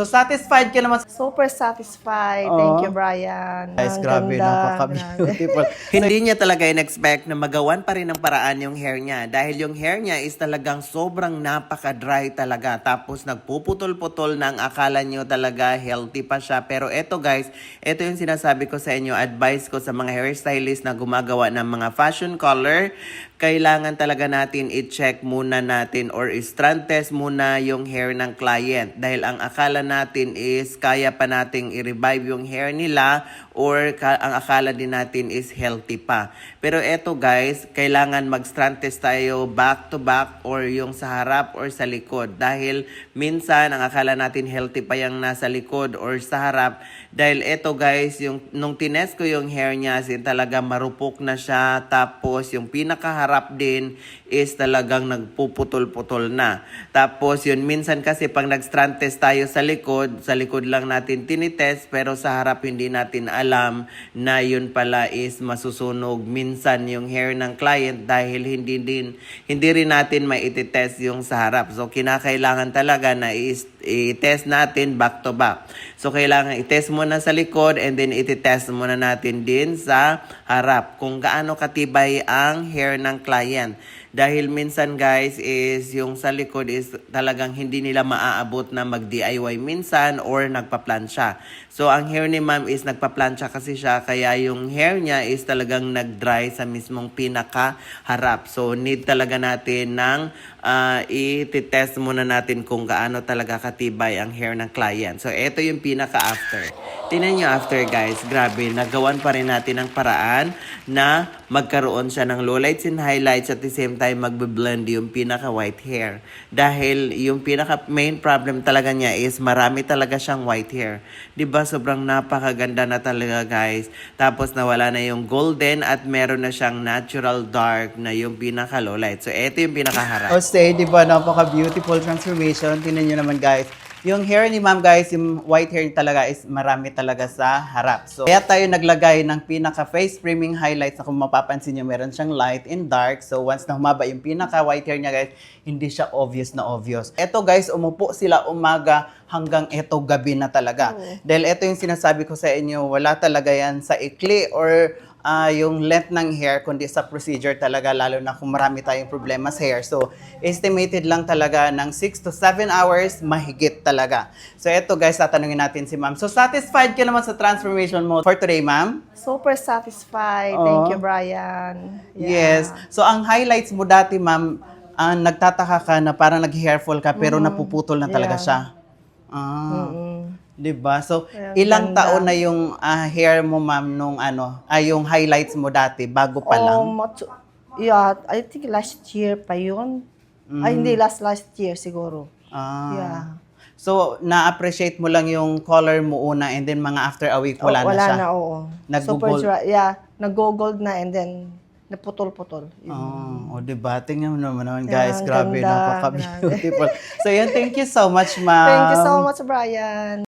So, satisfied ka naman. Super satisfied. Thank you, Brian. Guys, Ang grabe, ganda, napaka-beautiful. Hindi niya talaga in-expect na magawan pa rin ng paraan yung hair niya. Dahil yung hair niya is talagang sobrang napaka-dry talaga. Tapos nagpuputol-putol na ang akala nyo talaga healthy pa siya. Pero eto guys, eto yung sinasabi ko sa inyo, advice ko sa mga hairstylist na gumagawa ng mga fashion color. Kailangan talaga natin i-check muna natin or strand test muna yung hair ng client. Dahil ang akala natin is kaya pa nating i-revive yung hair nila or ang akala din natin is healthy pa. Pero eto guys, kailangan mag-strand test tayo back to back or yung sa harap or sa likod. Dahil minsan ang akala natin healthy pa yung nasa likod or sa harap. Dahil eto guys, nung tinest ko yung hair niya, talaga marupok na siya. Tapos yung pinakaharap din is talagang nagpuputol-putol na. Tapos yun, minsan kasi pag nag-strand test tayo sa likod lang natin tinitest, pero sa harap hindi natin alam na yun pala is masusunog minsan yung hair ng client dahil hindi rin natin maititest yung sa harap. So kinakailangan talaga na i-test natin back to back. So kailangan i-test muna sa likod and then i-test muna natin din sa harap kung gaano katibay ang hair ng client. Dahil minsan guys is yung sa likod is talagang hindi nila maaabot na mag-DIY minsan or nagpa-plancha. So ang hair ni ma'am is nagpa-plancha kasi siya kaya yung hair niya is talagang nag-dry sa mismong pinaka-harap. So need talaga natin ng i-test muna natin kung gaano talaga katibay ang hair ng client. So ito yung pinaka-after. Tingnan nyo after guys, grabe, nagawan pa rin natin ang paraan na magkaroon siya ng lowlights and highlights at the same time magbe-blend yung pinaka-white hair. Dahil yung pinaka-main problem talaga niya is marami talaga siyang white hair. Diba sobrang napakaganda na talaga guys. Tapos nawala na yung golden at meron na siyang natural dark na yung pinaka-lowlight. So ito yung pinaka-harap. Say, diba napaka-beautiful transformation. Tingnan nyo naman guys. Yung hair ni ma'am guys, yung white hair talaga is marami talaga sa harap. So, kaya tayo naglagay ng pinaka-face framing highlights na kung mapapansin nyo, meron siyang light and dark. So, once na humaba yung pinaka-white hair niya guys, hindi siya obvious na obvious. Eto guys, umupo sila umaga hanggang eto gabi na talaga. Dahil eto yung sinasabi ko sa inyo, wala talaga yan sa ikli or yung length ng hair, kundi sa procedure talaga, lalo na kung marami tayong problema sa hair. So, estimated lang talaga ng 6 to 7 hours, mahigit talaga. So, eto guys, tatanungin natin si ma'am. So, satisfied ka naman sa transformation mo for today, ma'am? Super satisfied. Thank you, Brian. Yes. So, ang highlights mo dati, ma'am, nagtataka ka na parang nag-hair fall ka, pero napuputol na talaga siya. Diba? So, ilang taon na yung hair mo, ma'am, nung yung highlights mo dati, bago pa lang? Yeah, I think last year pa yun. Ay, hindi, last year siguro. Yeah. So, na-appreciate mo lang yung color mo una and then mga after a week, wala na siya? Wala na, oo. Nag-gold? Super dry. Yeah, nag-gold na and then naputol-putol. Diba? Tingnan mo naman guys, Yeah, grabe, ganda, napaka-beautiful. So, yun, thank you so much, ma'am. Thank you so much, Brian.